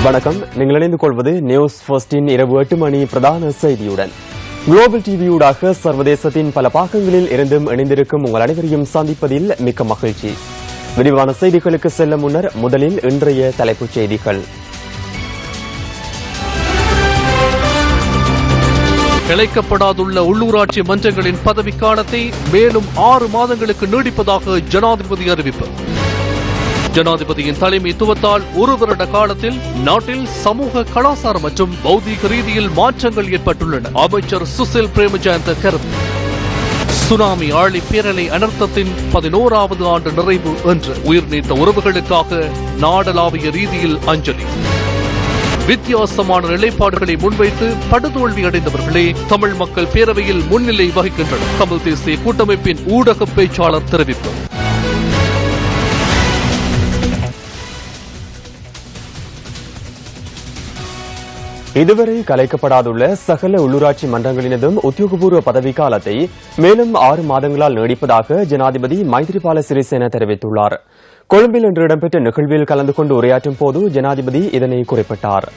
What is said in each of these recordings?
வணக்கம். நீங்கள் இணைந்து கொள்வது நியூஸ் ஃபர்ஸ்டின் இரவு 8 மணி பிரதான செய்தியுடன். குளோபல் டிவியூடாக சர்வதேசத்தின் பல பாகங்களில் இருந்தும் இணைந்திருக்கும் உங்கள் அனைவரையும் சந்திப்பதில் மிக்க மகிழ்ச்சி. விரிவான செய்திகளுக்கு செல்ல முன்னர் முதலில் இன்றைய தலைப்புச் செய்திகள். இழைக்கப்படாதுள்ள உள்ளூராட்சி மன்றங்களின் பதவிக்காலத்தை மேலும் 6 மாதங்களுக்கு நீடிப்பதாக ஜனாதிபதி அறிவிப்பு. ஜனாதிபதியின் தலைமைத்துவத்தால் 1 வருட காலத்தில் நாட்டில் சமூக கலாச்சார மற்றும் பௌதீக ரீதியில் மாற்றங்கள் ஏற்பட்டுள்ளன. அமைச்சர் சுசில் பிரேமஜயந்த கருத்து. சுனாமி ஆழி பேரலை அனர்த்தத்தின் 11வது ஆண்டு நிறைவு என்று உயிர் நீத்த உறவுகளுக்காக நாடளாவிய ரீதியில் அஞ்சலி. வித்தியாசமான நிலைப்பாடுகளை முன்வைத்து படுதோல்வி அடைந்தவர்களே தமிழ் மக்கள் பேரவையில் முன்னிலை வகிக்கின்றனர். தமிழ் தேசிய கூட்டமைப்பின் ஊடக பேச்சாளர் தெரிவிப்பு. இதுவரை கலைக்கப்படாதுள்ள சகல உள்ளூராட்சி மன்றங்களினதும் உத்தியோகபூர்வ பதவிக்காலத்தை மேலும் 6 மாதங்களால் நீடிப்பதாக ஜனாதிபதி மைத்ரிபால சிறிசேன தெரிவித்துள்ளார். கொழும்பில் இன்று இடம்பெற்ற நிகழ்வில் கலந்து கொண்டு உரையாற்றும் போது ஜனாதிபதி இதனை குறிப்பிட்டார்.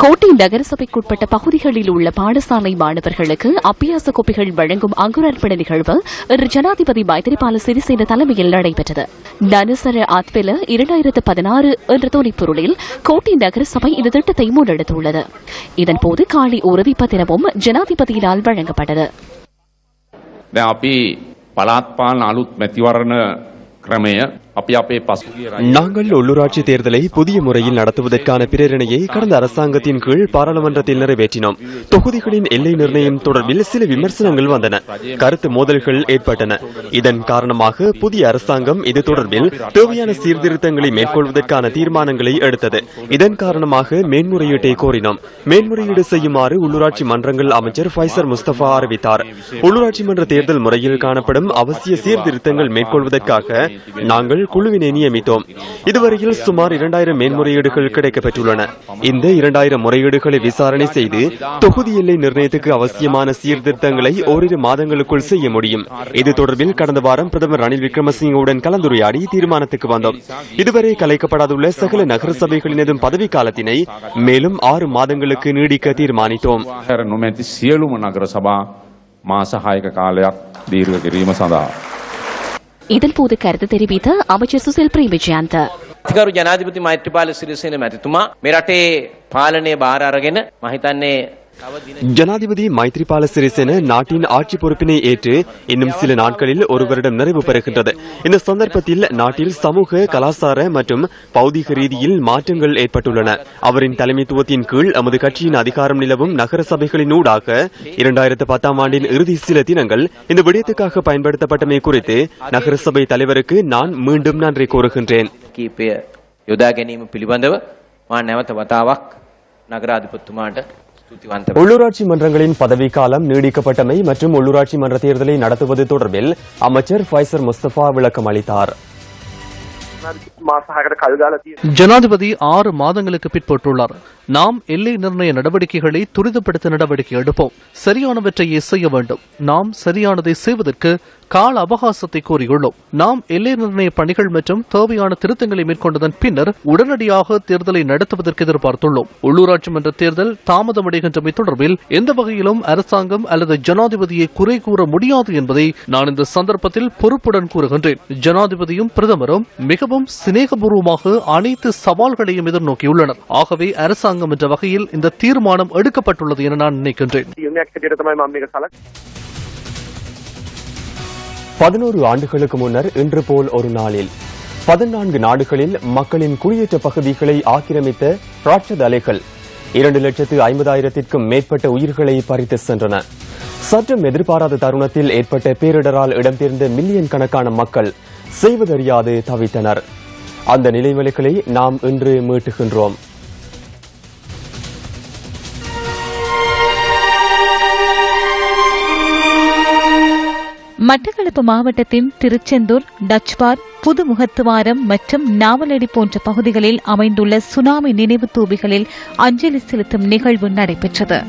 கோட்டை நகரசபைக்குட்பட்ட பகுதிகளில் உள்ள பாடசாலை மாணவர்களுக்கு அபியாச கோப்பைகள் வழங்கும் அங்குரார்ப்பண நிகழ்வு இன்று ஜனாதிபதி மைத்ரிபால சிறிசேன தலைமையில் நடைபெற்றது. நனுசர ஆத்வெல 2016 என்ற துணைப்பொருளில் கோட்டை நகரசபை இந்த திட்டத்தை முன்னெடுத்துள்ளது. இதன்போது காலி உறுதி பத்திரமும் ஜனாதிபதியினால் வழங்கப்பட்டது. நாங்கள் உள்ளூராட்சி தேர்தலை புதிய முறையில் நடத்துவதற்கான பிரேரணையை கடந்த அரசாங்கத்தின் கீழ் பாராளுமன்றத்தில் நிறைவேற்றினோம். தொகுதிகளின் எல்லை நிர்ணயம் தொடர்பில் சில விமர்சனங்கள் வந்தன, கருத்து மோதல்கள் ஏற்பட்டன. இதன் காரணமாக புதிய அரசாங்கம் இது தொடர்பில் தேவையான சீர்திருத்தங்களை மேற்கொள்வதற்கான தீர்மானங்களை எடுத்தது. இதன் காரணமாக மேன்முறையீட்டை கோரினோம். மேன்முறையீடு செய்யுமாறு உள்ளூராட்சி மன்றங்கள் அமைச்சர் ஃபைசர் முஸ்தபா அறிவித்தார். உள்ளூராட்சி மன்ற தேர்தல் முறையில் காணப்படும் அவசிய சீர்திருத்தங்கள் மேற்கொள்வதற்காக நாங்கள் குழுவினை நியமித்தோம். இதுவரையில் சுமார் 2000 மேன்முறையீடுகள் கிடைக்கப்பெற்றுள்ளன. இந்த 2000 முறையீடுகளை விசாரணை செய்து தொகுதி எல்லை நிர்ணயத்துக்கு அவசியமான சீர்திருத்தங்களை ஓரிரு மாதங்களுக்குள் செய்ய முடியும். இது தொடர்பில் கடந்த வாரம் பிரதமர் ரணில் விக்ரமசிங்கவுடன் கலந்துரையாடி தீர்மானத்துக்கு வந்தோம். இதுவரை கலைக்கப்படாதுள்ள சகல நகர சபைகளினதும் பதவிக்காலத்தினை மேலும் 6 மாதங்களுக்கு நீடிக்க தீர்மானித்தோம். இதன்போது கருத்து தெரிவித்த அமைச்சர் சுசில் பிரேமஜயந்த, අතිගරු ජනාධිපති මෛත්‍රීපාල සිරිසේන මැතිතුමා මේ රටේ පාලනය බාර අරගෙන මම හිතන්නේ ஜனாதிபதி மைத்ரிபால சிறிசேன நாட்டின் ஆட்சி பொறுப்பினை ஏற்று இன்னும் சில நாட்களில் 1 வருடம் நிறைவு பெறுகின்றது. இந்த சந்தர்ப்பத்தில் நாட்டில் சமூக கலாச்சார மற்றும் பௌதீக ரீதியில் மாற்றங்கள் ஏற்பட்டுள்ளன. அவரின் தலைமைத்துவத்தின் கீழ் எமது கட்சியின் அதிகாரம் நிலவும் நகர சபைகளின் ஊடாக 2010ஆம் ஆண்டின் இறுதி சில தினங்கள் இந்த விடயத்துக்காக பயன்படுத்தப்பட்டமை குறித்து நகர சபை தலைவருக்கு நான் மீண்டும் நன்றி கூறுகின்றேன். යොදා ගැනීම පිළිබඳව මා නැවත වතාවක් නගරාධිපතිතුමාට உள்ளூராட்சி மன்றங்களின் பதவிக்காலம் நீடிக்கப்பட்டமை மற்றும் உள்ளூராட்சி மன்ற தேர்தலை நடத்துவது தொடர்பில் அமைச்சர் ஃபைசர் முஸ்தபா விளக்கம் அளித்தார். ஜனாதிபதி 6 மாதங்களுக்கு பிற்பட்டுள்ளார். நாம் எல்லை நிர்ணய நடவடிக்கைகளை துரிதப்படுத்த நடவடிக்கை எடுப்போம். சரியானவற்றையே செய்ய வேண்டும். நாம் சரியானதை செய்வதற்கு கால அவகாசத்தை கோரியுள்ளோம். நாம் எல்லை நிர்ணய பணிகள் மற்றும் தேவையான திருத்தங்களை மேற்கொண்டதன் பின்னர் உடனடியாக தேர்தலை நடத்துவதற்கு எதிர்பார்த்துள்ளோம். உள்ளூராட்சி மன்ற தேர்தல் தாமதமடைகின்றமை தொடர்பில் எந்த வகையிலும் அரசாங்கம் அல்லது ஜனாதிபதியை குறை கூற முடியாது என்பதை நான் இந்த சந்தர்ப்பத்தில் பொறுப்புடன் கூறுகின்றேன். ஜனாதிபதியும் பிரதமரும் மிகவும் சிநேகபூர்வமாக அனைத்து சவால்களையும் எதிர்நோக்கியுள்ளனர். ஆகவே அரசாங்கம் என்ற வகையில் இந்த தீர்மானம் எடுக்கப்பட்டுள்ளது என நான் நினைக்கின்றேன். 11 ஆண்டுகளுக்கு முன்னர் இன்று போல் ஒரு நாளில் 14 நாடுகளில் மக்களின் குடியேற்ற பகுதிகளை ஆக்கிரமித்த ராட்சத அலைகள் 2,50,000க்கும் மேற்பட்ட உயிர்களை பறித்து சென்றன. சற்றும் எதிர்பாராத தருணத்தில் ஏற்பட்ட பேரிடரால் இடம்பெயர்ந்த மில்லியன் கணக்கான மக்கள் செய்வதறியாது தவித்தனர். அந்த நிலைமைகளை நாம் இன்று மீட்டுகின்றோம். மட்டக்களப்பு மாவட்டத்தின் திருச்செந்தூர், டச்பார், புதுமுகத்துவாரம் மற்றும் நாவலடி போன்ற பகுதிகளில் அமைந்துள்ள சுனாமி நினைவு தூபிகளில் அஞ்சலி செலுத்தும் நிகழ்வு நடைபெற்றது.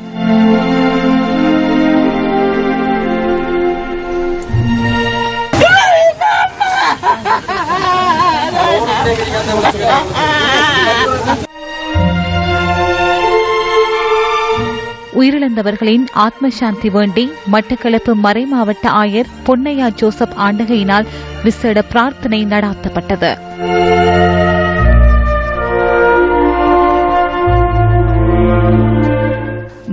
உயிரிழந்தவர்களின் ஆத்ம சாந்தி வேண்டி மட்டக்களப்பு மறைமாவட்ட ஆயர் பொன்னையா ஜோசப் ஆண்டகையினால் விசேட பிரார்த்தனை நடாத்தப்பட்டது.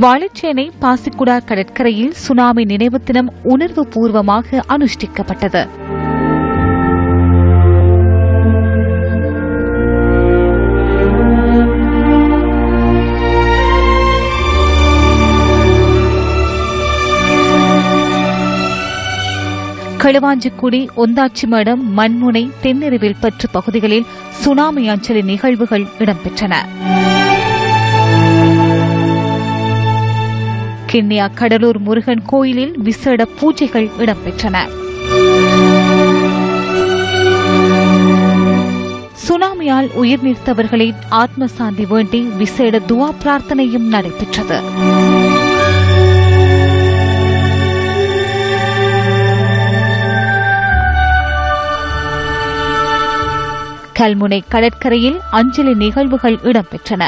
வாழைச்சேனை பாசிக்குடார் கடற்கரையில் சுனாமி நினைவு தினம் உணர்வு பூர்வமாக அனுஷ்டிக்கப்பட்டது. களுவாஞ்சிக்குடி, ஒந்தாச்சிமடம், மண்முனை, தென்னெருவில் பற்று பகுதிகளில் சுனாமி அஞ்சலி நிகழ்வுகள் இடம்பெற்றன. கிண்ணியா கடலூர் முருகன் கோயிலில் விசேட பூஜைகள் இடம்பெற்றன. சுனாமியால் உயிர் நீத்தவர்களின் ஆத்ம சாந்தி வேண்டி விசேட துவா பிரார்த்தனையும் நடைபெற்றது. கல்முனை கடற்கரையில் அஞ்சலி நிகழ்வுகள் இடம்பெற்றன.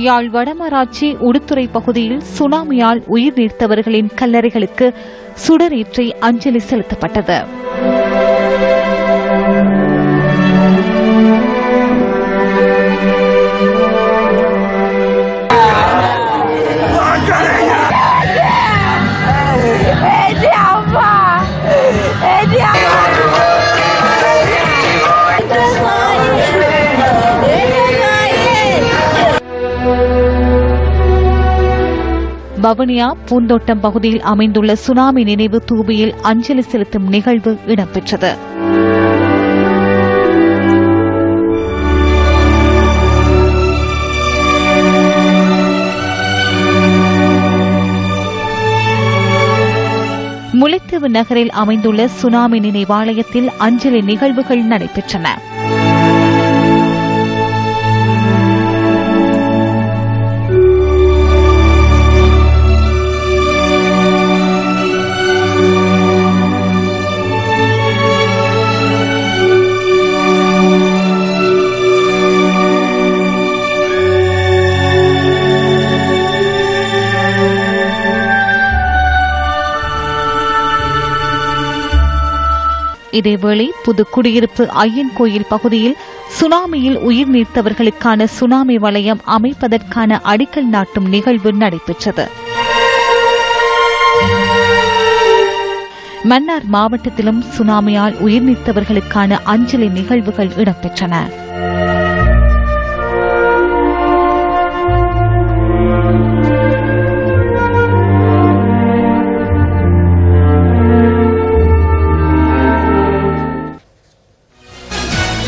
யாழ் வடமராட்சி உடுத்துறை பகுதியில் சுனாமியால் உயிர் நீத்தவர்களின் கல்லறைகளுக்கு சுடரேற்றி அஞ்சலி செலுத்தப்பட்டது. வவுனியா பூந்தோட்டம் பகுதியில் அமைந்துள்ள சுனாமி நினைவு தூபியில் அஞ்சலி செலுத்தும் நிகழ்வு இடம்பெற்றது. முல்லைத்தீவு நகரில் அமைந்துள்ள சுனாமி நினைவாலயத்தில் அஞ்சலி நிகழ்வுகள் நடைபெற்றன. இதேவேளை புதுக்குடியிருப்பு ஐயன் கோயில் பகுதியில் சுனாமியில் உயிர் நீத்தவர்களுக்கான சுனாமி வலயம் அமைப்பதற்கான அடிக்கல் நாட்டும் நிகழ்வு நடைபெற்றது. மன்னார் மாவட்டத்திலும் சுனாமியால் உயிர் நீத்தவர்களுக்கான அஞ்சலி நிகழ்வுகள் இடம்பெற்றன.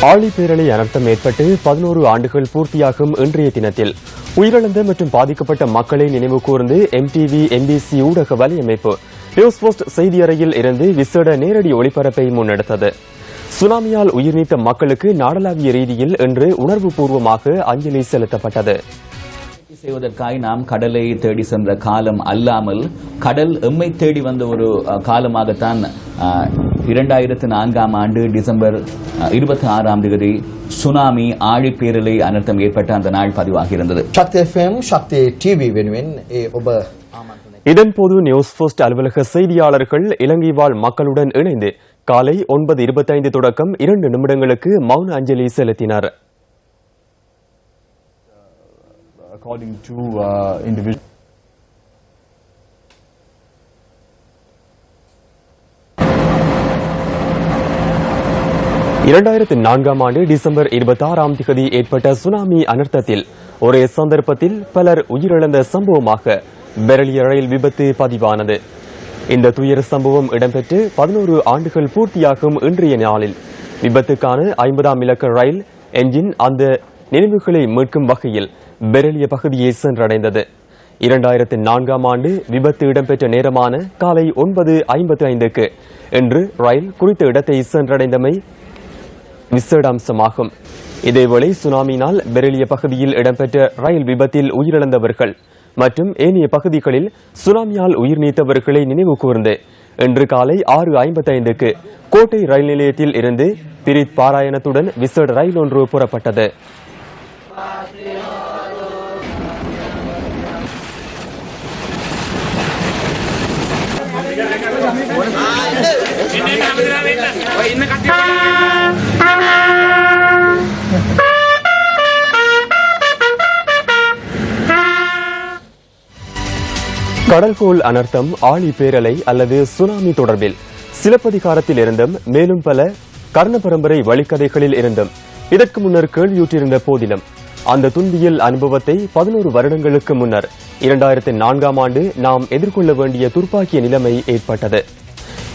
ஆழிப்பேரலை அனர்த்தம் ஏற்பட்டு 11 ஆண்டுகள் பூர்த்தியாகும் இன்றைய தினத்தில் உயிரிழந்த மற்றும் பாதிக்கப்பட்ட மக்களை நினைவு கூர்ந்து MTV MBC ஊடக வலையமைப்பு நியூஸ் போஸ்ட் செய்தியறையில் இருந்து விசேட நேரடி ஒளிபரப்பை முன்னெடுத்தது. சுனாமியால் உயிர் நீத்த மக்களுக்கு நாடளாவிய ரீதியில் இன்று உணர்வுபூர்வமாக அஞ்சலி செலுத்தப்பட்டது. செய்வதற்காக நாம் கடலை தேடி சென்ற காலம் அல்லாமல் கடல் எம்மை தேடி வந்த ஒரு காலமாகத்தான் 2004 ஆண்டு டிசம்பர் 26ஆம் தேதி சுனாமி ஆழிப்பேரலை அனர்த்தம் ஏற்பட்ட அந்த நாள் பதிவாகியிருந்தது. இதன்போது நியூஸ் போஸ்ட் அலுவலக செய்தியாளர்கள் இலங்கை வாழ் மக்களுடன் இணைந்து காலை 9:25 தொடக்கம் 2 நிமிடங்களுக்கு மௌன அஞ்சலி செலுத்தினர். According to individual 2004 ஆண்டு டிசம்பர் 26ஆம் தேதி ஏற்பட்ட சுனாமி அனர்த்தத்தில் ஒரே சந்தர்ப்பத்தில் பலர் உயிரிழந்த சம்பவமாக பெரலிய ரயில் விபத்து பதிவானது. இந்த துயர சம்பவம் இடம்பெற்று 11 ஆண்டுகள் பூர்த்தியாகும் இன்றைய நாளில் விபத்துக்கான 50ஆம் இலக்க ரயில் என்ஜின் அந்த நினைவுகளை மீட்கும் வகையில் பெரலிய பகுதியை சென்றடைந்தது. 2004ஆம் ஆண்டு விபத்து இடம்பெற்ற நேரமான காலை 9:55க்கு இன்று ரயில் குறித்த இடத்தை சென்றடைந்தமை விசேட அம்சமாகும். இதேவேளை சுனாமியினால் பெரெலிய பகுதியில் இடம்பெற்ற ரயில் விபத்தில் உயிரிழந்தவர்கள் மற்றும் ஏனைய பகுதிகளில் சுனாமியால் உயிர் நீத்தவர்களை நினைவு கூர்ந்து இன்று காலை 6:55க்கு கோட்டை ரயில் நிலையத்தில் இருந்து பிரித் பாராயணத்துடன் விசேட ரயில் ஒன்று புறப்பட்டது. கடல்கோள் அனர்த்தம், ஆழி பேரலை அல்லது சுனாமி தொடர்பில் சிலப்பதிகாரத்தில் இருந்தும் மேலும் பல கர்ண பரம்பரை வழிக்கதைகளில் இருந்தும் இதற்கு முன்னர் கேள்வியுற்றிருந்த போதிலும் அந்த துன்பியல் அனுபவத்தை 11 வருடங்களுக்கு முன்னர் 2004ஆம் ஆண்டு நாம் எதிர்கொள்ள வேண்டிய துர்ப்பாக்கிய நிலைமை ஏற்பட்டது.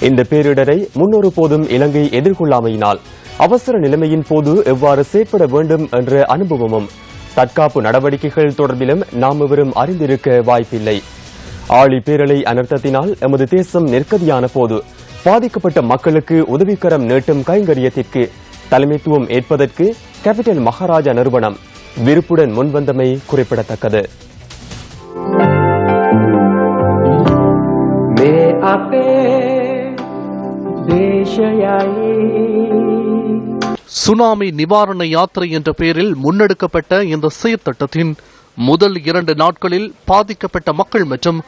இந்த பேரிடரை முன்னொரு போதும் இலங்கை எதிர்கொள்ளாமையினால் அவசர நிலைமையின் போது எவ்வாறு செயற்பட வேண்டும் என்ற அனுபவமும் தற்காப்பு நடவடிக்கைகள் தொடர்பிலும் நாம் எவரும் அறிந்திருக்க வாய்ப்பில்லை. ஆழி பேரலை அனர்த்தத்தினால் எமது தேசம் நெருக்கடியான போது பாதிக்கப்பட்ட மக்களுக்கு உதவிக்கரம் நீட்டும் கைங்கரியத்திற்கு தலைமைத்துவம் ஏற்பதற்கு கேபிட்டல் மகாராஜா நிறுவனம் விருப்புடன் முன்வந்தமை குறிப்பிடத்தக்கது. சுனாமி நிவாரண யாத்திரை என்ற பெயரில் முன்னெடுக்கப்பட்ட இந்த செயற்திட்டத்தின் முதல் 2 நாட்களில் பாதிக்கப்பட்ட மக்கள் மற்றும்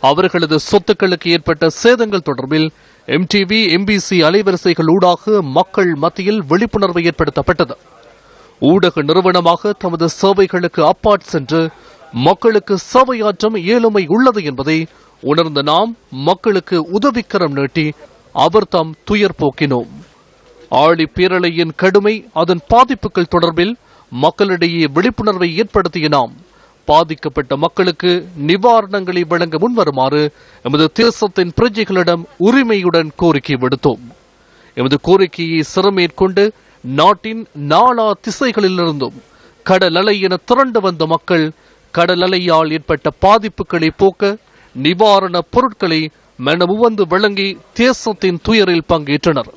அவர்களது சொத்துக்களுக்கு ஏற்பட்ட சேதங்கள் தொடர்பில் MTV, MBC அலைவரிசைகள் ஊடாக மக்கள் மத்தியில் விழிப்புணர்வு ஏற்படுத்தப்பட்டது. ஊடக நிறுவனமாக தமது சேவைகளுக்கு அப்பாற் சென்று மக்களுக்கு சேவையாற்றும் இயலுமை உள்ளது என்பதை உணர்ந்த நாம் மக்களுக்கு உதவிக்கரம் நீட்டி அவர் தாம் துயர் போக்கினோம். ஆழி பேரலையின் கடுமை, அதன் பாதிப்புகள் தொடர்பில் மக்களிடையே விழிப்புணர்வை ஏற்படுத்திய நாம் பாதிக்கப்பட்ட மக்களுக்கு நிவாரணங்களை வழங்க முன்வருமாறு எமது தேசத்தின் பிரஜைகளிடம் உரிமையுடன் கோரிக்கை விடுத்தோம். எமது கோரிக்கையை சிறமேற்கொண்டு நாட்டின் நாலா திசைகளிலிருந்தும் கடல் அலை என திரண்டு வந்த மக்கள் கடல் அலையால் ஏற்பட்ட பாதிப்புகளை போக்க நிவாரண பொருட்களை மனமுவந்து வழங்கி தேசத்தின் துயரில் பங்கேற்றனர்.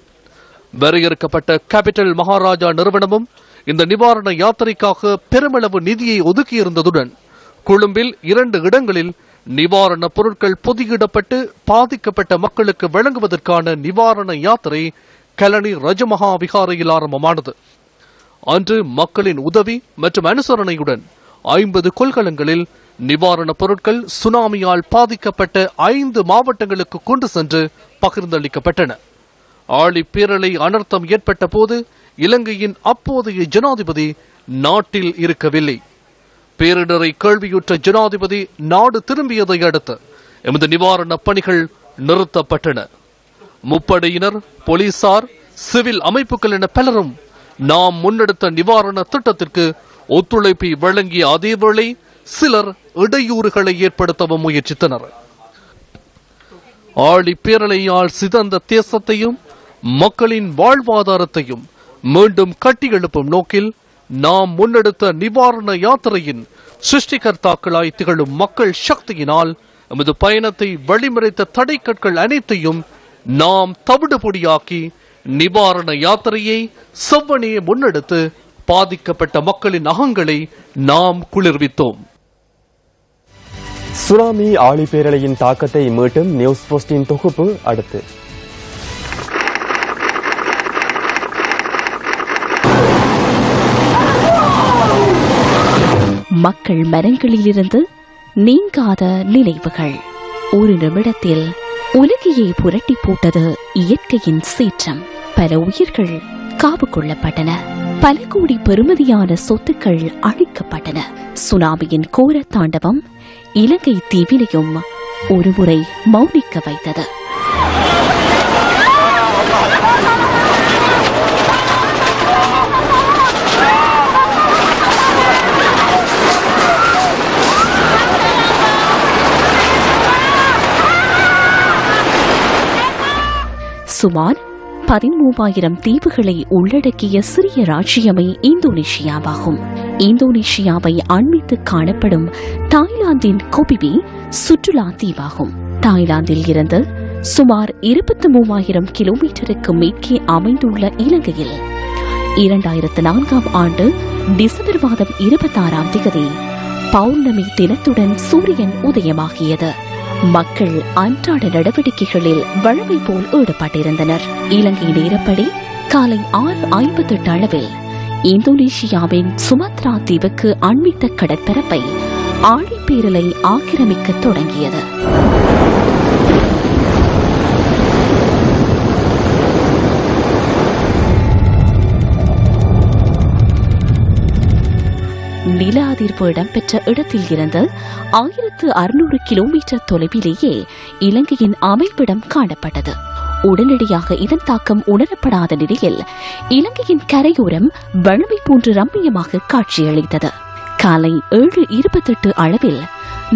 வரையறுக்கப்பட்ட கேபிட்டல் மகாராஜா நிறுவனமும் இந்த நிவாரண யாத்திரைக்காக பெருமளவு நிதியை ஒதுக்கியிருந்ததுடன் கொழும்பில் 2 இடங்களில் நிவாரண பொருட்கள் பொதியிடப்பட்டு பாதிக்கப்பட்ட மக்களுக்கு வழங்குவதற்கான நிவாரண யாத்திரை கலனி ரஜமகா விகாரையில் ஆரம்பமானது. அன்று மக்களின் உதவி மற்றும் அனுசரணையுடன் 50 கொள்கலங்களில் நிவாரண பொருட்கள் சுனாமியால் பாதிக்கப்பட்ட 5 மாவட்டங்களுக்கு கொண்டு சென்று பகிர்ந்தளிக்கப்பட்டன. ஆழி பேரலை அனர்த்தம் ஏற்பட்ட போது இலங்கையின் அப்போதைய ஜனாதிபதி நாட்டில் இருக்கவில்லை. பேரிடரை கேள்வியுற்ற ஜனாதிபதி நாடு திரும்பியதை அடுத்து எமது நிவாரண பணிகள் நிறுத்தப்பட்டன. முப்படையினர், போலீசார், சிவில் அமைப்புகள் என பலரும் நாம் முன்னெடுத்த நிவாரண திட்டத்திற்கு ஒத்துழைப்பை வழங்கிய அதேவேளை சிலர் இடையூறுகளை ஏற்படுத்தவும் முயற்சித்தனர். ஆழி பேரலையால் சிதந்த தேசத்தையும் மக்களின் வாழ்வாதாரத்தையும் மீண்டும் கட்டியெழுப்பும் நோக்கில் நாம் முன்னெடுத்த நிவாரண யாத்திரையின் சிருஷ்டிகர்த்தாக்களாய் திகழும் மக்கள் சக்தியினால் எமது பயணத்தை வழிமறைத்த தடைக்கற்கள் அனைத்தையும் நாம் தவிடுபொடியாக்கி நிவாரண யாத்திரையை செவ்வனே முன்னெடுத்து பாதிக்கப்பட்ட மக்களின் அகங்களை நாம் குளிர்வித்தோம். சுனாமி ஆழி பேரலையின் தாக்கத்தை மீட்டும் நியூஸ் போஸ்டின் தொகுப்பு அடுத்து. மக்கள் மனங்களிலிருந்து நீங்காத நினைவுகள். ஒரு நிமிடத்தில் உலகையை புரட்டி போட்டது இயற்கையின் சீற்றம். பல உயிர்கள் காவு கொள்ளப்பட்டன. பல கோடி பெறுமதியான சொத்துக்கள் அழிக்கப்பட்டன. சுனாமியின் கோர தாண்டவம் இலங்கை தீவினையும் ஒருமுறை மௌனிக்க வைத்தது. சுமார் 13,000 தீவுகளை உள்ளடக்கிய சிறிய ராஜ்யமே இந்தோனேஷியாவாகும். இந்தோனேஷியாவை அண்மித்து காணப்படும் தாய்லாந்தின் கொபிபி சுற்றுலா தீவாகும். தாய்லாந்தில் இருந்து சுமார் 23,000 கிலோமீட்டருக்கு மேற்கே அமைந்துள்ள இலங்கையில் 2004 ஆண்டு டிசம்பர் மாதம் 26ஆம் தேதி பௌர்ணமி தினத்துடன் சூரியன் உதயமாகியது. மக்கள் அன்றாட நடவடிக்கைகளில் வழமை போல் ஈடுபட்டிருந்தனர். இலங்கை நேரப்படி காலை 6:58 அளவில் இந்தோனேஷியாவின் சுமத்ரா தீவுக்கு அண்மித்த கடற்பரப்பை ஆழிப்பேரலை ஆக்கிரமிக்க தொடங்கியது. நில அதிர்வு இடம்பெற்ற இடத்தில் இருந்து 1600 கிலோமீட்டர் தொலைவிலேயே இலங்கையின் அமைவிடம் காணப்பட்டது. உடனடியாக இதன் தாக்கம் உணரப்படாத நிலையில் இலங்கையின் கரையோரம் வழமை போன்று ரம்மியமாக காட்சியளித்தது. காலை 7:28 அளவில்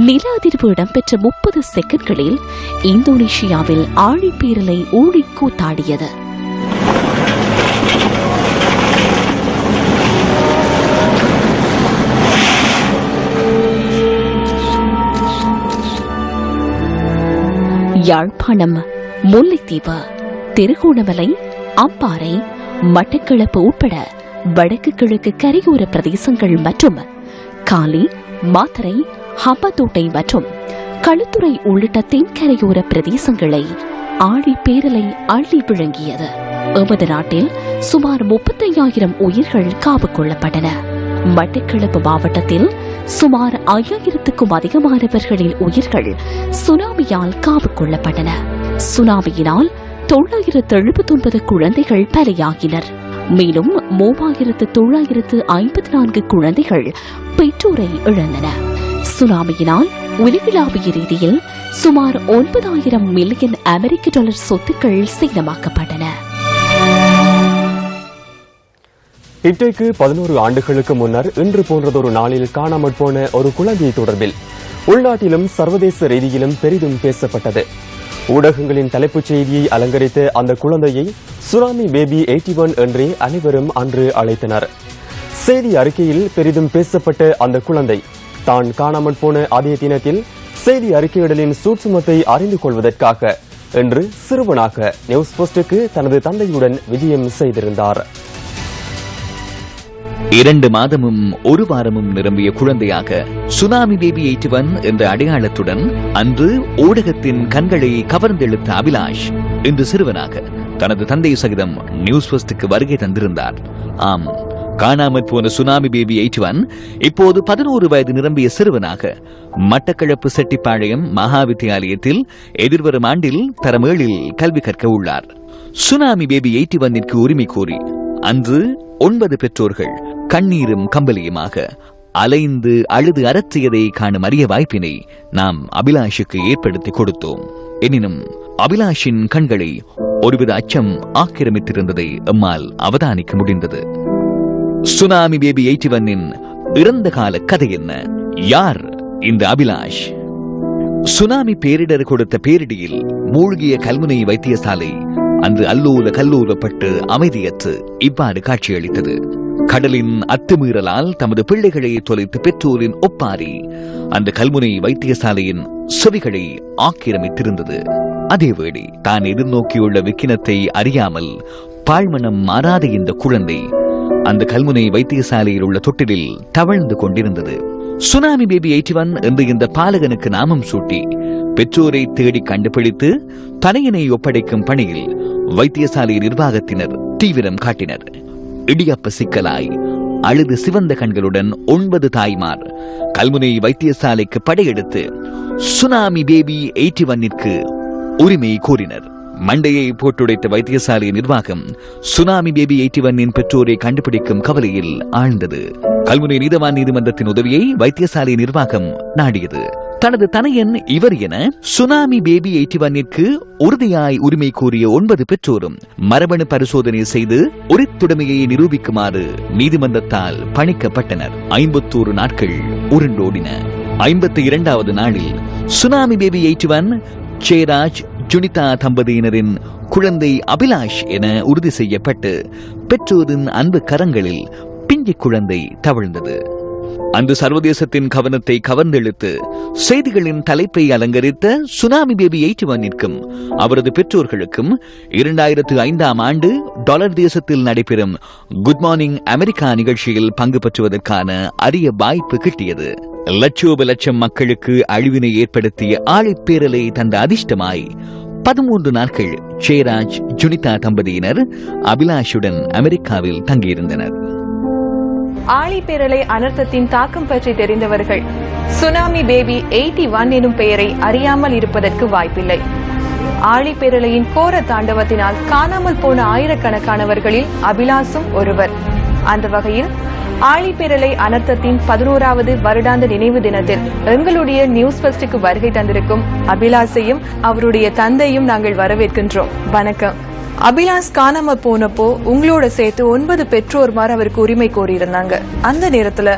நில அதிர்வு இடம்பெற்ற 30 செகண்ட்களில் இந்தோனேஷியாவில் ஆழிப்பேரலை ஊழி கூத்தாடியது. யாழ்ப்பாணம், முல்லைத்தீவு, திருகோணமலை, அம்பாறை, மட்டக்களப்பு உட்பட வடக்கு கிழக்கு கரையோர பிரதேசங்கள் மற்றும் காலி, மாத்தறை, ஹம்பாத்தோட்டை மற்றும் களுத்துறை உள்ளிட்ட தென்கரையோர பிரதேசங்களை ஆழிப்பேரலை அள்ளி விழுங்கியது. எமது நாட்டில் சுமார் 35,000 உயிர்கள் காவு கொள்ளப்பட்டன. மட்டக்களப்பு மாவட்டத்தில் சுமார் 5,000க்கும் அதிகமானவர்களின் உயிர்கள் சுனாமியால் காவு கொள்ளப்பட்டன. சுனாமியினால் 979 குழந்தைகள் பலியாகினர். மேலும் 3,954 குழந்தைகள் பெற்றோரை இழந்தன. சுனாமியினால் உலகளாவிய ரீதியில் சுமார் 9,000 மில்லியன் அமெரிக்க டாலர் சொத்துக்கள் சேதமாக்கப்பட்டன. இட்டைக்கு 11 ஆண்டுகளுக்கு முன்னர் இன்று போன்றதொரு நாளில் காணாமற் போன ஒரு குழந்தை தொடர்பில் உள்நாட்டிலும் சர்வதேச ரீதியிலும் பெரிதும் பேசப்பட்டது. ஊடகங்களின் தலைப்புச் செய்தியை அலங்கரித்த அந்த குழந்தையை சுனாமி பேபி 81 என்றே அனைவரும் அன்று அழைத்தனர். செய்தி அறிக்கையில் பெரிதும் பேசப்பட்ட அந்த குழந்தை தான் காணாமற் போன அதே தினத்தில் செய்தி அறிக்கையிடலின் சூட்சுமத்தை அறிந்து கொள்வதற்காக இன்று சிறுவனாக நியூஸ் போஸ்டுக்கு தனது தந்தையுடன் விஜயம் செய்திருந்தார். 2 மாதமும் 1 வாரமும் நிரம்பிய குழந்தையாக சுனாமி பேபி 81 என்ற அடையாளத்துடன் அன்று ஊடகத்தின் கண்களை கவர்ந்தெழுத்த அபிலாஷ் இன்று சிறுவனாக தனது தந்தை சகிதம் நியூஸ் போஸ்டுக்கு வருகை தந்திருந்தார். ஆம், காணாமற் போன சுனாமி பேபி 81 இப்போது 11 வயது நிரம்பிய சிறுவனாக மட்டக்களப்பு செட்டிப்பாளையம் மகா வித்தியாலயத்தில் எதிர்வரும் ஆண்டில் தரம் 7 கல்வி கற்க உள்ளார். சுனாமி பேபி 81ற்கு உரிமை கோரி அன்று 9 பெற்றோர்கள் கண்ணீரும் கம்பளியுமாக அலைந்து அழுது அரற்றியதை காணும் அரிய வாய்ப்பினை நாம் அபிலாஷுக்கு ஏற்படுத்தி கொடுத்தோம். எனினும் அபிலாஷின் கண்களை ஒருவித அச்சம் ஆக்கிரமித்திருந்ததை எம்மால் அவதானிக்க முடிந்தது. சுனாமி பேபி 81 இறந்த கால கதை என்ன? யார் இந்த அபிலாஷ்? சுனாமி பேரிடர் கொடுத்த பேரிடியில் மூழ்கிய கல்முனை வைத்தியசாலை அன்று அல்லோல கல்லோலப்பட்டு அமைதியற்று இவ்வாறு காட்சியளித்தது. கடலின் அத்துமீறலால் தமது பிள்ளைகளை தொலைத்து பெற்றோரின் ஒப்பாரி அந்த கல்முனை வைத்தியசாலையின் செவிகளை ஆக்கிரமித்திருந்தது. அதேவேளை தான் எதிர்நோக்கியுள்ள விக்கினத்தை அறியாமல் பாழ்மனம் மாறாத இந்த குழந்தை அந்த கல்முனை வைத்தியசாலையில் உள்ள தொட்டிலில் தவழ்ந்து கொண்டிருந்தது. சுனாமி பேபி 81 என்று இந்த பாலகனுக்கு நாமம் சூட்டி பெற்றோரை தேடி கண்டுபிடித்து தனையனை ஒப்படைக்கும் பணியில் வைத்தியசாலை நிர்வாகத்தினர் தீவிரம் காட்டினர். இடியப்ப சிக்கலாய் அழுது சிவந்த கண்களுடன் 9 தாய்மார் கல்முனை வைத்தியசாலைக்கு படையெடுத்து சுனாமி பேபி 81ற்கு உரிமை கோரினர். மண்டையை போட்டுடைத்த வைத்தியசாலை நிர்வாகம் சுனாமி பேபி 81 பெற்றோரை கண்டுபிடிக்கும் கவலையில் ஆழ்ந்தது. கல்முனை நீதவான் நீதிமன்றத்தின் உதவியை வைத்தியசாலை நிர்வாகம் நாடியது. தனது தனையன் இவர் என சுனாமி பேபி 81ற்கு உறுதியாய் உரிமை கோரிய 9 பெற்றோரும் மரபணு பரிசோதனை செய்து உரித்துடைமையை நிரூபிக்குமாறு நீதிமன்றத்தால் பணிக்கப்பட்டனர். 51 நாட்கள் உருண்டோடின. 52வது நாளில் சுனாமி பேபி 81 ஜெயராஜ் ஜுனிதா தம்பதியினரின் குழந்தை அபிலாஷ் என உறுதி செய்யப்பட்டு பெற்றோரின் அன்பு கரங்களில் பிஞ்சு குழந்தை தவழ்ந்தது. அந்த சர்வதேசத்தின் கவனத்தை கவர்ந்தெழுத்து செய்திகளின் தலைப்பை அலங்கரித்த சுனாமி பேபி 81ற்கும் அவரது பெற்றோர்களுக்கும் 2005ஆம் ஆண்டு டாலர் தேசத்தில் நடைபெறும் குட் மார்னிங் அமெரிக்கா நிகழ்ச்சியில் பங்கு பெற்றுவதற்கான அரிய வாய்ப்பு கிட்டியது. லட்சோப லட்சம் மக்களுக்கு அழிவினை ஏற்படுத்திய ஆழிப்பேரலை தந்த அதிர்ஷ்டமாய் 13 நாட்கள் ஜெயராஜ் ஜுனிதா தம்பதியினர் அபிலாஷுடன் அமெரிக்காவில் தங்கியிருந்தனர். ஆழிப்பேரலை அனர்த்தத்தின் தாக்கம் பற்றி தெரிந்தவர்கள் சுனாமி பேபி 81 எனும் பெயரை அறியாமல் இருப்பதற்கு வாய்ப்பில்லை. ஆழிப்பேரலையின் கோர தாண்டவத்தினால் காணாமல் போன ஆயிரக்கணக்கானவர்களில் அபிலாசும் ஒருவர். அந்த வகையில் ஆழிப்பேரலை அனர்த்தத்தின் 11வது வருடாந்த நினைவு தினத்தில் எங்களுடைய நியூஸ் ஃபர்ஸ்டுக்கு வருகை தந்திருக்கும் அபிலாசையும் அவருடைய தந்தையும் நாங்கள் வரவேற்கின்றோம். வணக்கம். அபிலாஸ் காணாம போனப்போ உங்களோட சேர்த்து 9 பெற்றோர்மார் அவருக்கு உரிமை கோரியிருந்தாங்க. அந்த நேரத்துல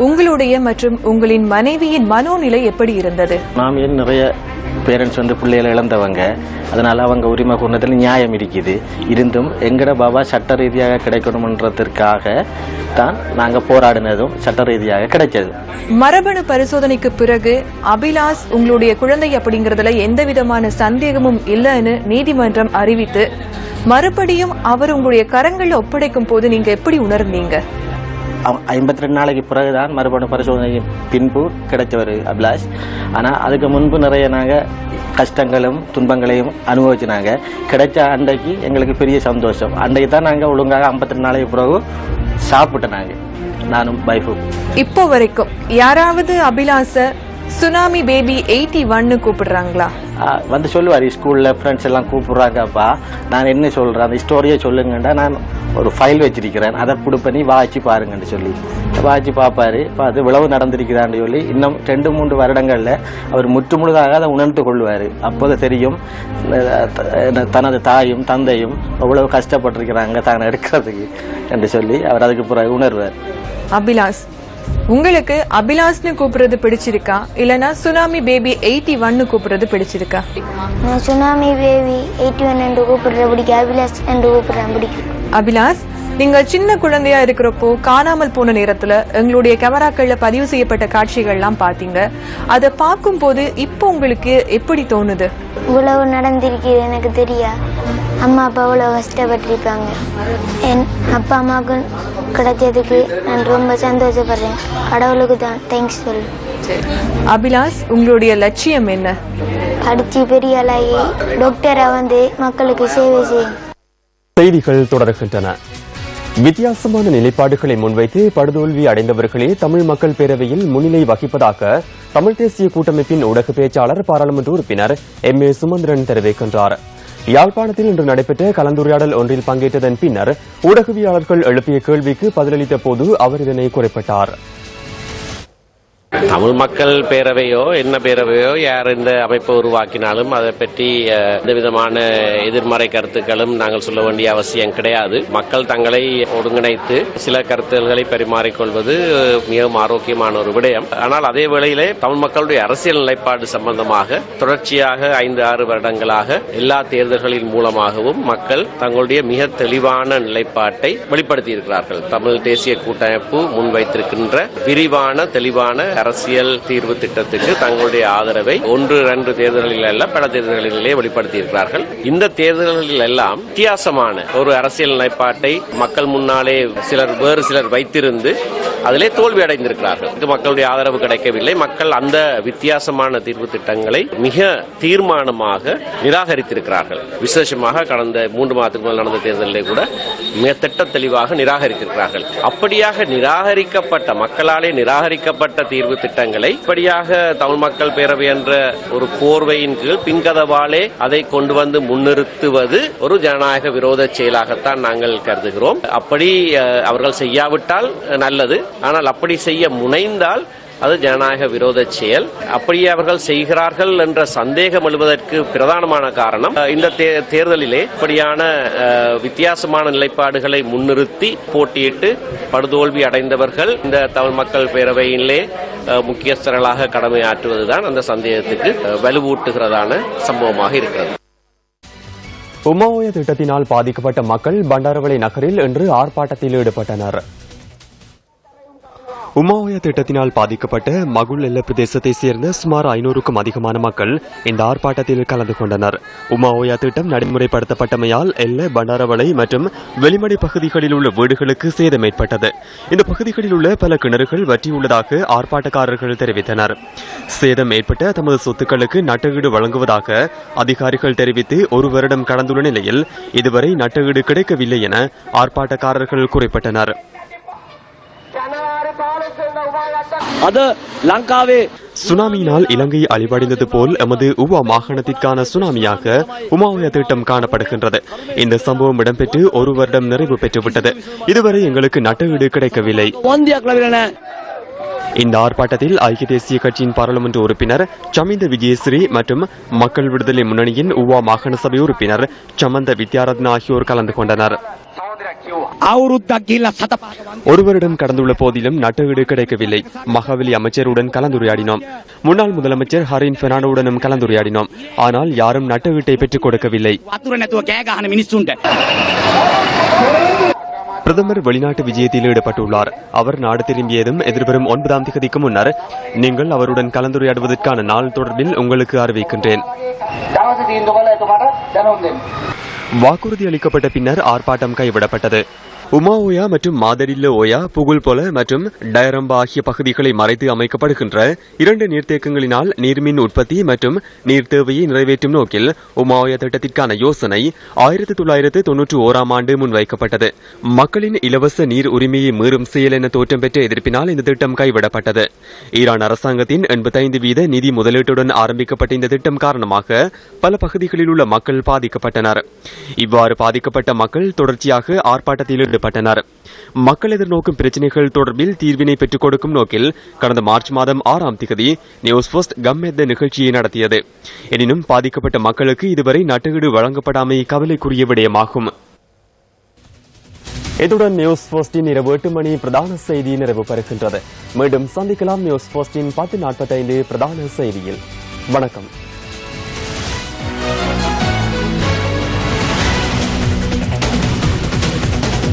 உங்களுடைய மற்றும் உங்களின் மனைவியின் மனோநிலை எப்படி இருந்தது? நாம் நிறைய பேரண்ட்ஸ் பிள்ளைகளை இழந்தவங்க, அதனால அவங்க உரிமை கோரினதில் நியாயம் இருக்குது. இருந்தும் எங்கட பாபா சட்ட ரீதியாக கிடைக்கணும்ன்றதற்காக தான் நாங்க போராடினதும் சட்ட ரீதியாக கிடைச்சது. மரபணு பரிசோதனைக்கு பிறகு அபிலாஸ் உங்களுடைய குழந்தை அப்படிங்கறதுல எந்த விதமான சந்தேகமும் இல்லைன்னு நீதிமன்றம் அறிவித்து மறுபடியும் அவர் உங்களுடைய கரங்கள்ல ஒப்படைக்கும் போது நீங்க எப்படி உணர்ந்தீங்க? 52 நாளைக்கு பிறகுதான் மரபணு பரிசோதனை பின்பு கிடைச்சவர் அபிலாஷ். ஆனால் அதுக்கு முன்பு நிறைய நாங்கள் கஷ்டங்களும் துன்பங்களையும் அனுபவிச்சுனாங்க. கிடைச்ச அன்றைக்கு எங்களுக்கு பெரிய சந்தோஷம். அன்றைக்கு தான் நாங்கள் ஒழுங்காக 52 நாளைக்கு பிறகு சாப்பிட்டனாங்க, நானும் பைஃபும். இப்போ வரைக்கும் யாராவது அபிலாஷ சுனாமி பேபி 81 கூப்பிடுறாங்களா? வந்து சொல்லுவார், ஸ்கூல்ல ஃப்ரெண்ட்ஸ் எல்லாம் கூப்பிடுறாங்கப்பா, நான் என்ன சொல்றேன் அந்த ஸ்டோரியை சொல்லுங்கண்டா, நான் ஒரு ஃபைல் வச்சிருக்கிறேன், அதை புடு வாய்ச்சி பாருங்கன்னு சொல்லி வாய்ச்சி பார்ப்பாரு. பார்த்து விளவு நடந்திருக்கிறான்னு சொல்லி இன்னும் 2-3 வருடங்கள்ல அவர் முற்றுமுழுதாக அதை உணர்ந்து கொள்வார். அப்போது தெரியும் தனது தாயும் தந்தையும் எவ்வளவு கஷ்டப்பட்டிருக்கிறாங்க தான் எடுக்கிறதுக்கு என்று சொல்லி அவர் அதுக்கு பிறகு உணர்வார். அபிலாஷ், உங்களுக்கு அபிலாஷ்னு கூப்பிடுறது பிடிச்சிருக்கா இல்லனா சுனாமி பேபி 81 கூப்பிடுறது பிடிச்சிருக்கா? நான் சுனாமி பேபி 81 என்று கூப்பிடுறது பிடிக்கும், அபிலாஷ் என்று கூப்பிடுறது பிடிக்கும். அபிலாஷ், நீங்க சின்ன குழந்தையா இருக்கிறப்போ காணாமல் போன நேரத்துல எங்களுடைய கேமராக்கள்ல பதிவு செய்யப்பட்ட காட்சிகள்லாம் பாத்தீங்க. அதை பார்க்கும் போது இப்போ உங்களுக்கு எப்படி தோணுது? இவ்வளவு நடந்திருக்கிறது எனக்கு தெரியா. அம்மா அப்பா இவ்வளவு கஷ்டப்பட்டிருப்பாங்க. என் அப்பா அம்மாவுக்கு கிடைச்சதுக்கு நான் ரொம்ப சந்தோஷப்படுறேன். கடவுளுக்கு தான் தேங்க்ஸ் சொல்லு. அபிலாஷ், உங்களுடைய லட்சியம் என்ன? படிச்சு பெரிய ஆளாகி டாக்டரா வந்து மக்களுக்கு சேவை செய்யும். செய்திகள் தொடர்கின்றன. வித்தியாசமான நிலைப்பாடுகளை முன்வைத்து படுதோல்வி அடைந்தவர்களே தமிழ் மக்கள் பேரவையில் முன்னிலை வகிப்பதாக தமிழ் தேசிய கூட்டமைப்பின் ஊடக பேச்சாளர் பாராளுமன்ற உறுப்பினர் M.A. சுமந்திரன் தெரிவிக்கின்றார். யாழ்ப்பாணத்தில் இன்று நடைபெற்ற கலந்துரையாடல் ஒன்றில் பங்கேற்றதன் பின்னர் ஊடகவியலாளர்கள் எழுப்பிய கேள்விக்கு பதிலளித்த போது அவர் இதனை குறிப்பிட்டார். தமிழ் மக்கள் பேரவையோ என்ன பேரவையோ யார் இந்த அமைப்பை உருவாக்கினாலும் அதை பற்றி எந்த விதமான எதிர்மறை கருத்துக்களும் நாங்கள் சொல்ல வேண்டிய அவசியம் கிடையாது. மக்கள் தங்களை ஒருங்கிணைத்து சில கருத்துக்களை பரிமாறிக்கொள்வது மிகவும் ஆரோக்கியமான ஒரு விடயம். ஆனால் அதே வேளையிலே தமிழ் மக்களுடைய அரசியல் நிலைப்பாடு சம்பந்தமாக தொடர்ச்சியாக 5-6 வருடங்களாக எல்லா தேர்தல்களின் மூலமாகவும் மக்கள் தங்களுடைய மிக தெளிவான நிலைப்பாட்டை வெளிப்படுத்தி இருக்கிறார்கள். தமிழ் தேசிய கூட்டமைப்பு முன்வைத்திருக்கின்ற விரிவான தெளிவான அரசியல் தீர்வு திட்டத்துக்கு தங்களுடைய ஆதரவை 1-2 தேர்தல்களில் அல்ல பல தேர்தல்களிலே வெளிப்படுத்தி இருக்கிறார்கள். இந்த தேர்தல்களில் எல்லாம் வித்தியாசமான ஒரு அரசியல் நிலைப்பாட்டை மக்கள் முன்னாலே வேறு சிலர் வைத்திருந்து அதிலே தோல்வி அடைந்திருக்கிறார்கள். மக்களுடைய ஆதரவு கிடைக்கவில்லை. மக்கள் அந்த வித்தியாசமான தீர்வு திட்டங்களை மிக தீர்மானமாக நிராகரித்திருக்கிறார்கள். விசேஷமாக கடந்த 3 மாதத்துக்கு முதல் நடந்த தேர்தலிலே கூட மிக திட்ட தெளிவாக நிராகரித்திருக்கிறார்கள். அப்படியாக நிராகரிக்கப்பட்ட மக்களாலே நிராகரிக்கப்பட்ட தீர்வு திட்டங்களை இப்படியாக தமிழ் மக்கள் பேரவை என்ற ஒரு கோர்வையின் கீழ் பின்கதவாலே அதை கொண்டு வந்து முன்னிறுத்துவது ஒரு ஜனநாயக விரோத செயலாகத்தான் நாங்கள் கருதுகிறோம். அப்படி அவர்கள் செய்யாவிட்டால் நல்லது. ஆனால் அப்படி செய்ய முனைந்தால் அது ஜனநாயக விரோத செயல். அப்படியே அவர்கள் செய்கிறார்கள் என்ற சந்தேகம் எழுவதற்கு பிரதானமான காரணம் இந்த தேர்தலிலே இப்படியான வித்தியாசமான நிலைப்பாடுகளை முன்னிறுத்தி போட்டியிட்டு படுதோல்வி அடைந்தவர்கள் இந்த தமிழ் மக்கள் பேரவையிலே முக்கியஸ்தர்களாக கடமையாற்றுவதுதான் அந்த சந்தேகத்துக்கு வலுவூட்டுகிறதான சம்பவமாக இருக்கிறது. உமாஓய திட்டத்தினால் பாதிக்கப்பட்ட மக்கள் பண்டாரவளை நகரில் இன்று ஆர்ப்பாட்டத்தில் ஈடுபட்டனர். உமாஓயா திட்டத்தினால் பாதிக்கப்பட்ட மகுள் எல்ல பிரதேசத்தை சேர்ந்த சுமார் 500க்கும் அதிகமான மக்கள் இந்த ஆர்ப்பாட்டத்தில் கலந்து கொண்டனர். உமாஓயா திட்டம் நடைமுறைப்படுத்தப்பட்டமையால் எல்ல, பண்டாரவளை மற்றும் வெளிமடை பகுதிகளில் உள்ள வீடுகளுக்கு சேதம் ஏற்பட்டது. இந்த பகுதிகளில் உள்ள பல கிணறுகள் வற்றியுள்ளதாக ஆர்ப்பாட்டக்காரர்கள் தெரிவித்தனர். சேதம் ஏற்பட்ட தமது சொத்துக்களுக்கு நட்டஈடு வழங்குவதாக அதிகாரிகள் தெரிவித்து 1 வருடம் கடந்துள்ள நிலையில் இதுவரை நட்டஈடு கிடைக்கவில்லை என ஆர்ப்பாட்டக்காரர்கள் குறிப்பிட்டனர். சுனாமியினால் இலங்கை அழிவடைந்தது போல் எமது உவா மாகாணத்திற்கான சுனாமியாக உமாஓயா திட்டம் காணப்படுகின்றது. இந்த சம்பவம் இடம்பெற்று 1 வருடம் நிறைவு பெற்றுவிட்டது. இதுவரை எங்களுக்கு நட்டஈடு கிடைக்கவில்லை. இந்த ஆர்ப்பாட்டத்தில் ஐக்கிய தேசிய கட்சியின் பாராளுமன்ற உறுப்பினர் சமிந்த விஜயஸ்ரீ மற்றும் மக்கள் விடுதலை முன்னணியின் உவா மாகாண சபை உறுப்பினர் சமந்த வித்யாரத்ன ஆகியோர் கலந்து கொண்டனர். 1 வருடம் கடந்துள்ள போதிலும் நட்டஈடு கிடைக்கவில்லை. மகாவலி அமைச்சருடன் கலந்துரையாடினோம். முன்னாள் முதலமைச்சர் ஹரின் பெர்னாண்டோவுடனும் கலந்துரையாடினோம். ஆனால் யாரும் நட்டஈட்டை பெற்றுக் கொடுக்கவில்லை. பிரதமர் வெளிநாட்டு விஜயத்தில் ஈடுபட்டுள்ளார். அவர் நாடு திரும்பியதும் எதிர்வரும் 9ஆம் தேதிக்கு முன்னர் நீங்கள் அவருடன் கலந்துரையாடுவதற்கான நாள் தொடர்பில் உங்களுக்கு அறிவிக்கின்றேன். வாக்குறுதி அளிக்கப்பட்ட பின்னர் ஆர்ப்பாட்டம் கைவிடப்பட்டது. உமாஓயா மற்றும் மாதரில்ல ஓயா, புகுல்பொல மற்றும் டயரம்பா ஆகிய பகுதிகளை மறைத்து அமைக்கப்படுகின்ற 2 நீர்த்தேக்கங்களினால் நீர்மின் உற்பத்தி மற்றும் நீர் தேவையை நிறைவேற்றும் நோக்கில் உமாஓயா திட்டத்திற்கான யோசனை 1991ஆம் ஆண்டு முன்வைக்கப்பட்டது. மக்களின் இலவச நீர் உரிமையை மீறும் செயல் என தோற்றம் பெற்ற எதிர்ப்பினால் இந்த திட்டம் கைவிடப்பட்டது. ஈரான் அரசாங்கத்தின் 85% நிதி முதலீட்டுடன் ஆரம்பிக்கப்பட்ட இந்த திட்டம் காரணமாக பல பகுதிகளில் உள்ள மக்கள் பாதிக்கப்பட்டனர். இவ்வாறு பாதிக்கப்பட்ட மக்கள் தொடர்ச்சியாக ஆர்ப்பாட்டத்தில் ஈடுபட்டனர். மக்கள் எதிர்நோக்கும் பிரச்சினைகள் தொடர்பில் தீர்வினை பெற்றுக் கொடுக்கும் நோக்கில் கடந்த மார்ச் மாதம் 6ஆம் தேதி நியூஸ் ஃபர்ஸ்ட் கம்மெத்த நிகழ்ச்சியை நடத்தியது. எனினும் பாதிக்கப்பட்ட மக்களுக்கு இதுவரை நட்டஈடு வழங்கப்படாமை கவலைக்குரிய விடயமாகும். இத்துடன் நியூஸ் ஃபர்ஸ்டின் இரவு 8 மணி பிரதான செய்தி நிறைவு பெறுகின்றது. மீண்டும் சந்திக்கலாம் நியூஸ் ஃபர்ஸ்டின் 10:45 பிரதான செய்தியில். வணக்கம்.